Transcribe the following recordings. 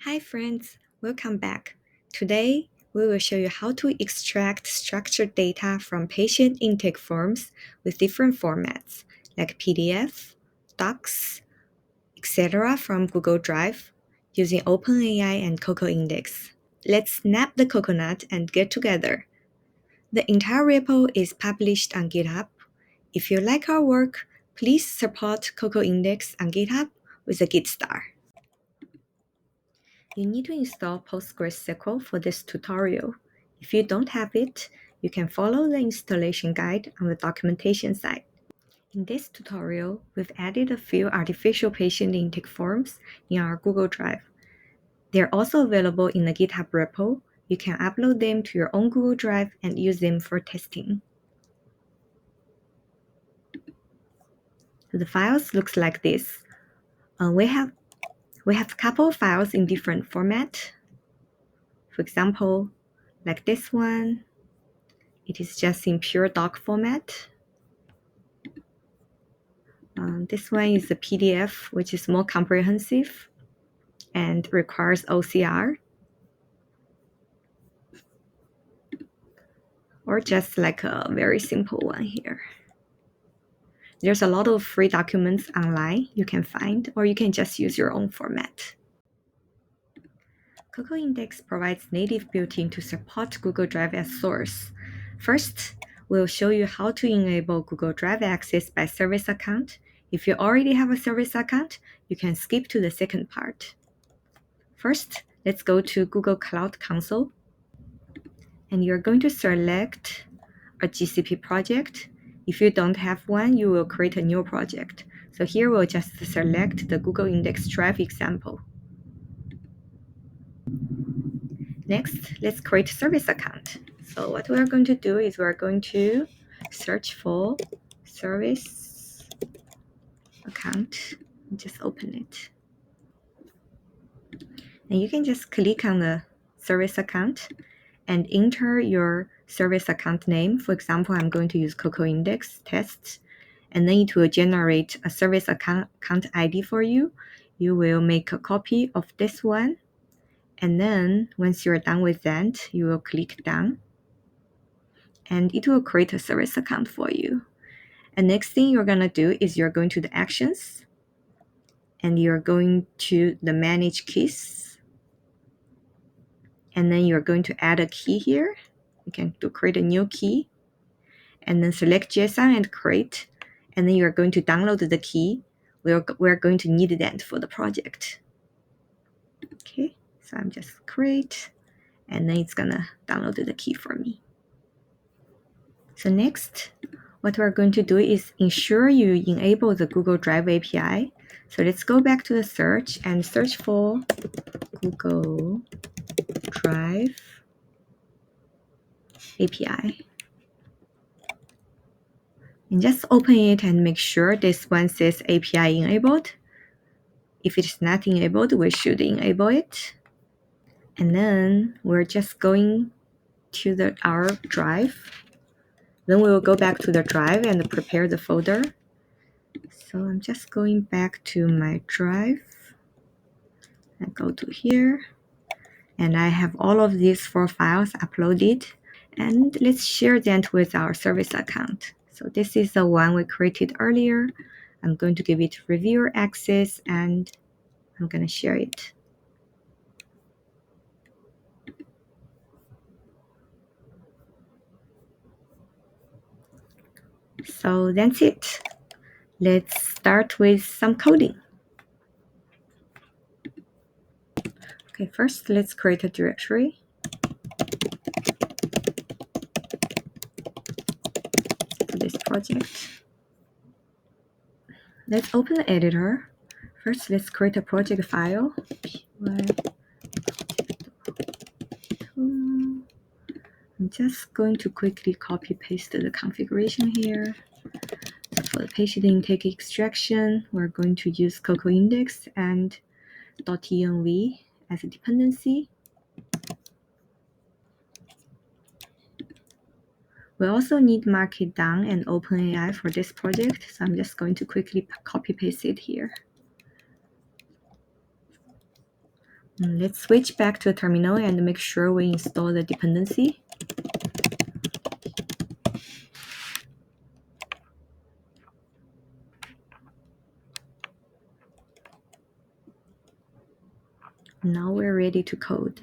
Hi friends, welcome back. Today, we will show you how to extract structured data from patient intake forms with different formats like PDF, Docs, etc. from Google Drive using OpenAI and CocoIndex. Let's snap the coconut and get together. The entire repo is published on GitHub. If you like our work, please support CocoIndex on GitHub with a Git star. You need to install PostgreSQL for this tutorial. If you don't have it, you can follow the installation guide on the documentation site. In this tutorial, we've added a few artificial patient intake forms in our Google Drive. They're also available in the GitHub repo. You can upload them to your own Google Drive and use them for testing. The files looks like this. We have a couple of files in different format. For example, like this one, it is just in pure doc format. This one is a PDF, which is more comprehensive and requires OCR. Or just like a very simple one here. There's a lot of free documents online you can find, or you can just use your own format. CocoIndex provides native built-in to support Google Drive as source. First, we'll show you how to enable Google Drive access by service account. If you already have a service account, you can skip to the second part. First, let's go to Google Cloud Console. And you're going to select a GCP project. If you don't have one, you will create a new project. So here we'll just select the CocoIndex Drive example. Next, let's create a service account. So what we're going to do is we're going to search for service account and just open it. And you can just click on the service account and enter your service account name. For example, I'm going to use CocoIndex test, and then it will generate a service account ID for you. You will make a copy of this one, and then once you're done with that, you will click done, and it will create a service account for you. And next thing you're going to do is you're going to the actions, and you're going to the manage keys, and then you're going to add a key here. You can create a new key, and then select JSON and create, and then you're going to download the key. We're going to need that for the project. Okay, so I'm just create, and then it's gonna download the key for me. So next, what we're going to do is ensure you enable the Google Drive API. So let's go back to the search and search for Google Drive API. And just open it and make sure this one says API enabled. If it's not enabled, we should enable it. And then we're just going to our drive. Then we will go back to the drive and prepare the folder. So I'm just going back to my drive and go to here. And I have all of these 4 files uploaded. And let's share that with our service account. So this is the one we created earlier. I'm going to give it reviewer access, and I'm going to share it. So that's it. Let's start with some coding. Okay, first let's create a directory. For this project. Let's open the editor. First, let's create a project file. I'm just going to quickly copy paste the configuration here. So for the patient intake extraction, we're going to use CocoIndex and .env as a dependency. We also need MarkItDown and OpenAI for this project, so I'm just going to quickly copy paste it here. Let's switch back to the terminal and make sure we install the dependency. Now we're ready to code.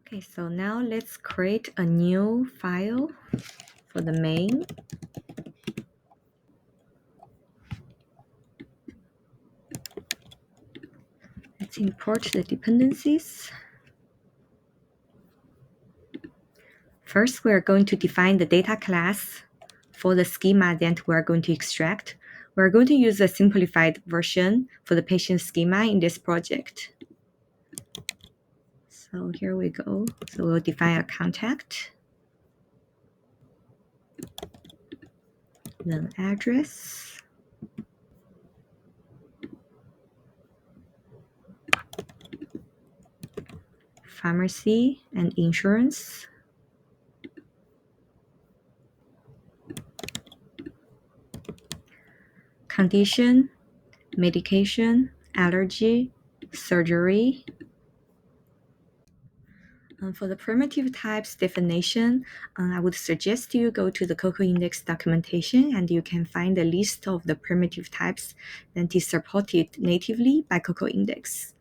Okay, so now let's create a new file for the main. Let's import the dependencies. First, we're going to define the data class for the schema that we're going to extract. We're going to use a simplified version for the patient schema in this project. So here we go. So we'll define a contact, then address, pharmacy and insurance, condition, medication, allergy, surgery. For the primitive types definition, I would suggest you go to the CocoIndex documentation and you can find a list of the primitive types that is supported natively by CocoIndex.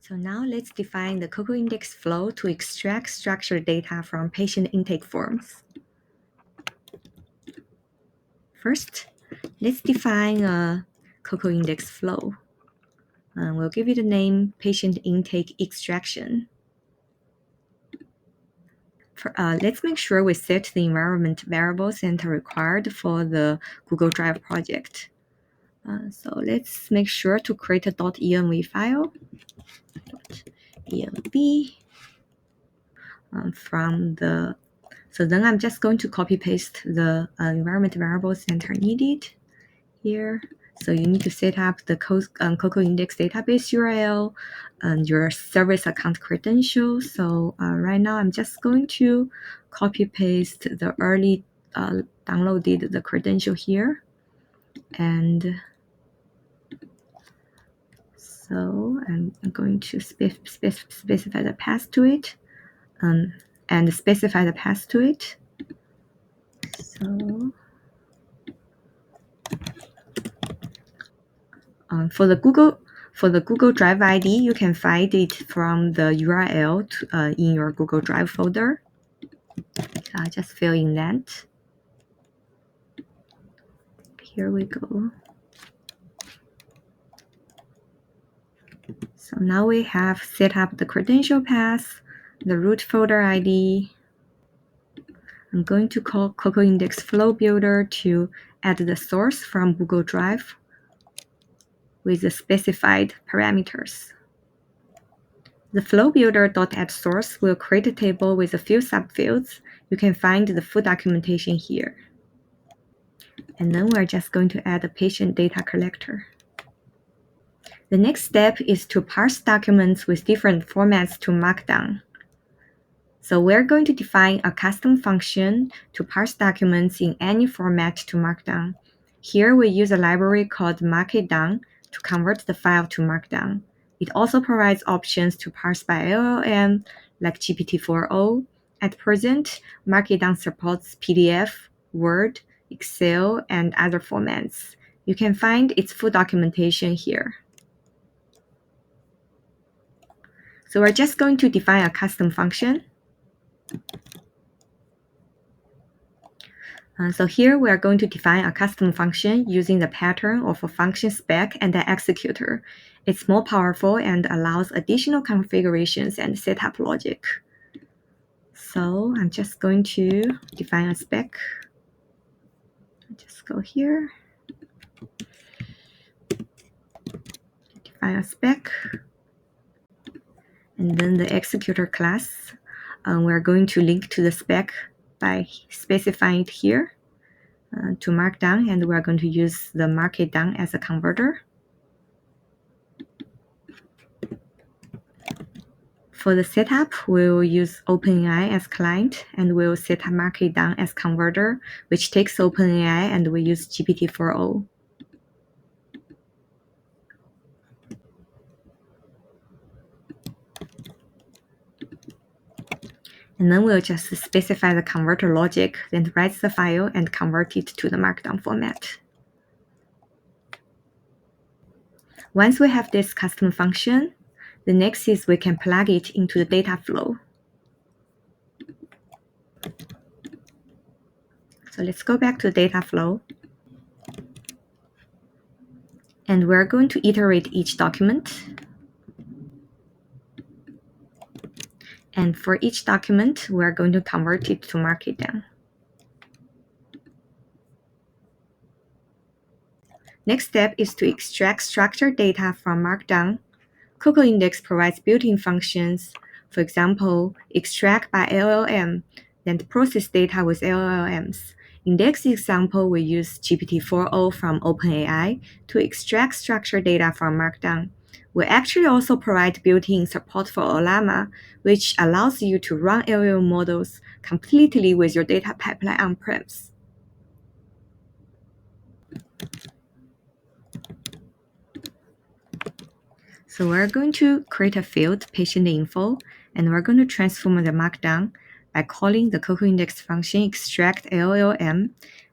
So now let's define the CocoIndex flow to extract structured data from patient intake forms. First, let's define a CocoIndex flow. We'll give it a name, patient intake extraction. Let's make sure we set the environment variables that are required for the Google Drive project. So let's make sure to create a .env file, .env, so then I'm just going to copy paste the environment variables that are needed here. So you need to set up the CocoIndex database URL and your service account credentials. So right now I'm just going to copy paste the early downloaded the credential here. And so I'm going to specify the path to it and specify the path to it. So for the Google Drive ID, you can find it from the URL in your Google Drive folder. I'll just fill in that. Here we go. So now we have set up the credential path, the root folder ID. I'm going to call CocoIndex Flow Builder to add the source from Google Drive with the specified parameters. The flowbuilder.addSource will create a table with a few subfields. You can find the full documentation here. And then we're just going to add a patient data collector. The next step is to parse documents with different formats to Markdown. So we're going to define a custom function to parse documents in any format to Markdown. Here we use a library called MarkItDown to convert the file to Markdown. It also provides options to parse by LLM, like GPT-4o. At present, MarkItDown supports PDF, Word, Excel, and other formats. You can find its full documentation here. So we're just going to define a custom function. So here we are going to define a custom function using the pattern of a function spec and the executor. It's more powerful and allows additional configurations and setup logic. So I'm just going to define a spec. Just go here. Define a spec. And then the executor class. We're going to link to the spec by specifying it here to Markdown, and we're going to use the MarkItDown as a converter. For the setup, we'll use OpenAI as client, and we'll set up MarkItDown as converter, which takes OpenAI, and we use GPT-4o. And then we'll just specify the converter logic, then write the file and convert it to the Markdown format. Once we have this custom function, the next is we can plug it into the data flow. So let's go back to the data flow. And we're going to iterate each document. And for each document, we're going to convert it to MarkItDown. Next step is to extract structured data from Markdown. CocoIndex provides built-in functions, for example, extract by LLM, then process data with LLMs. In this example, we use GPT-4o from OpenAI to extract structured data from Markdown. We actually also provide built-in support for Ollama, which allows you to run LLM models completely with your data pipeline on-premise. So we're going to create a field, patient info, and we're going to transform the Markdown by calling the CocoIndex function extract LLM,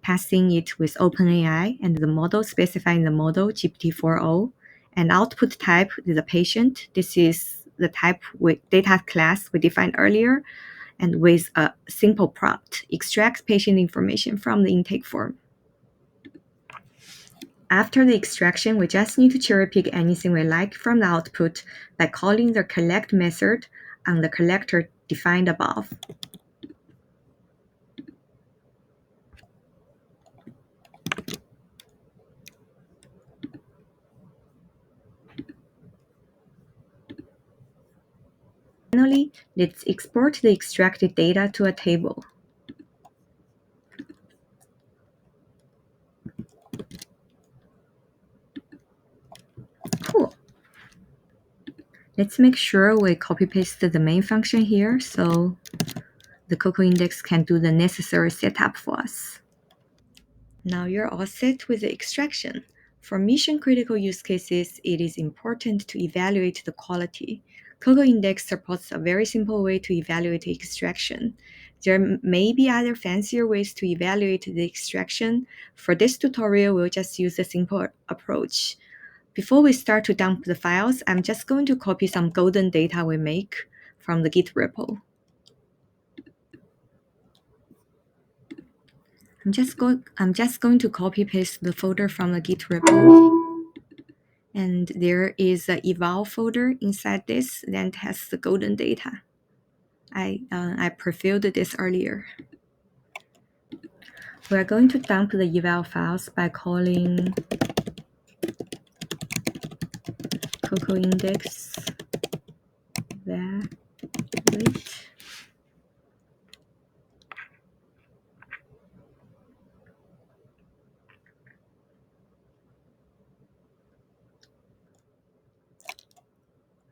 passing it with OpenAI, and the model specifying the model GPT-4o, and output type is the patient. This is the type with data class we defined earlier, and with a simple prompt, extract patient information from the intake form. After the extraction, we just need to cherry pick anything we like from the output by calling the collect method on the collector defined above. Finally, let's export the extracted data to a table. Cool. Let's make sure we copy-paste the main function here so the CocoIndex can do the necessary setup for us. Now you're all set with the extraction. For mission-critical use cases, it is important to evaluate the quality. CocoIndex supports a very simple way to evaluate extraction. There may be other fancier ways to evaluate the extraction. For this tutorial, we'll just use a simple approach. Before we start to dump the files, I'm just going to copy some golden data we make from the Git repo. I'm just going to copy paste the folder from the Git repo. And there is an eval folder inside this that has the golden data. I previewed this earlier. We're going to dump the eval files by calling CocoIndex validate.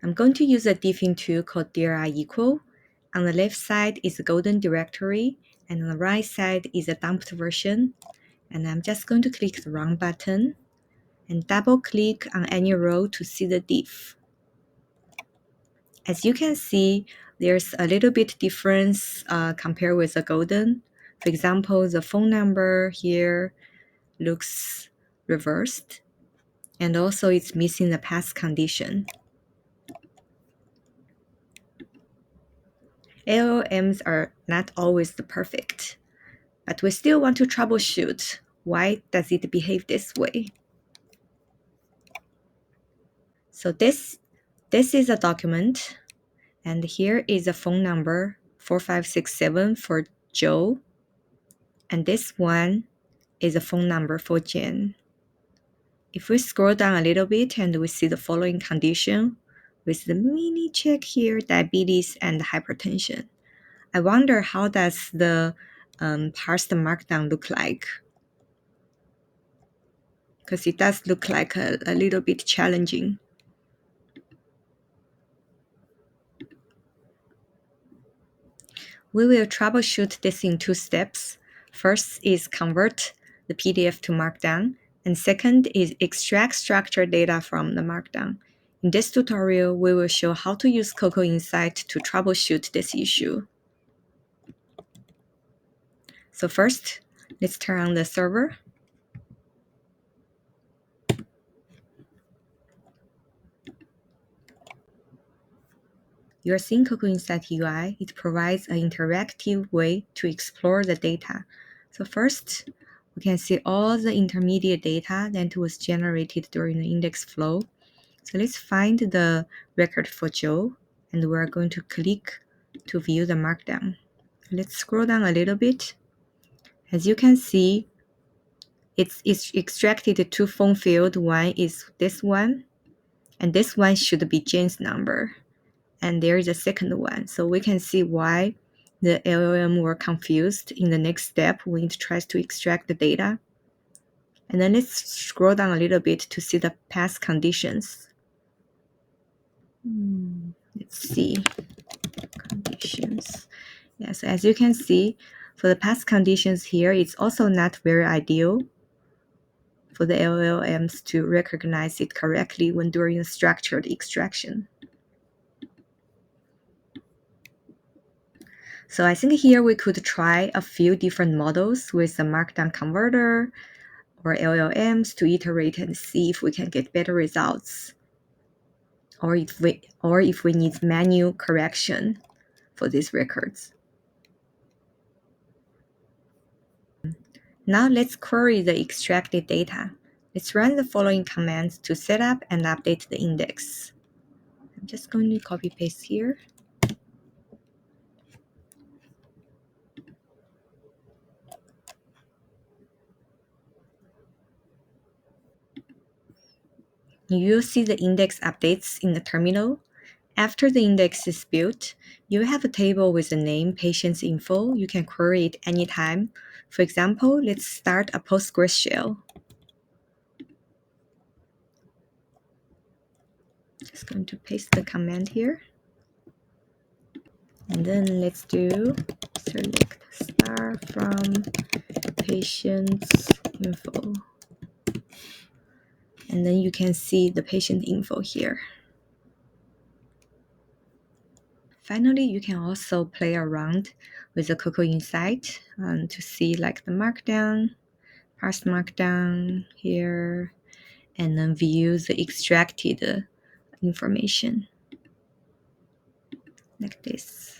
I'm going to use a diffing tool called dir equal. On the left side is the golden directory, and on the right side is a dumped version. And I'm just going to click the run button and double click on any row to see the diff. As you can see, there's a little bit difference compared with the golden. For example, the phone number here looks reversed, and also it's missing the past condition. LLMs are not always the perfect, but we still want to troubleshoot. Why does it behave this way? So this is a document, and here is a phone number 4567 for Joe, and this one is a phone number for Jen. If we scroll down a little bit and we see the following condition with the mini check here, diabetes and hypertension. I wonder how does the parsed Markdown look like? Because it does look like a little bit challenging. We will troubleshoot this in 2 steps. First is convert the PDF to Markdown, and second is extract structured data from the Markdown. In this tutorial, we will show how to use CocoInsight to troubleshoot this issue. So first, let's turn on the server. You're seeing CocoInsight UI. It provides an interactive way to explore the data. So first, we can see all the intermediate data that was generated during the index flow. So let's find the record for Joe, and we're going to click to view the markdown. Let's scroll down a little bit. As you can see, it's extracted two phone fields. One is this one, and this one should be Jane's number. And there is a second one. So we can see why the LLM were confused in the next step when it tries to extract the data. And then let's scroll down a little bit to see the past conditions. Let's see, conditions. Yes, as you can see, for the past conditions here, it's also not very ideal for the LLMs to recognize it correctly when doing a structured extraction. So I think here we could try a few different models with the Markdown converter or LLMs to iterate and see if we can get better results, or if we need manual correction for these records. Now let's query the extracted data. Let's run the following commands to set up and update the index. I'm just going to copy paste here. You'll see the index updates in the terminal. After the index is built, you have a table with the name, patient's info. You can query it anytime. For example, let's start a PostgreSQL. Just going to paste the command here. And then let's do select star from patient's info. And then you can see the patient info here. Finally, you can also play around with the CocoInsight to see like the markdown, parse markdown here, and then view the extracted information like this.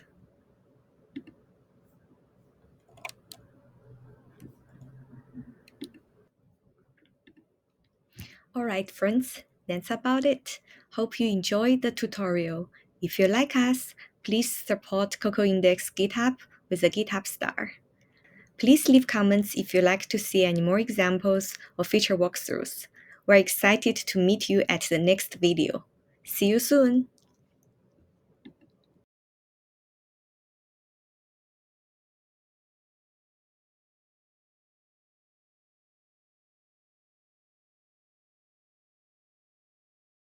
Alright friends, that's about it. Hope you enjoyed the tutorial. If you like us, please support CocoIndex GitHub with a GitHub star. Please leave comments if you'd like to see any more examples or feature walkthroughs. We're excited to meet you at the next video. See you soon!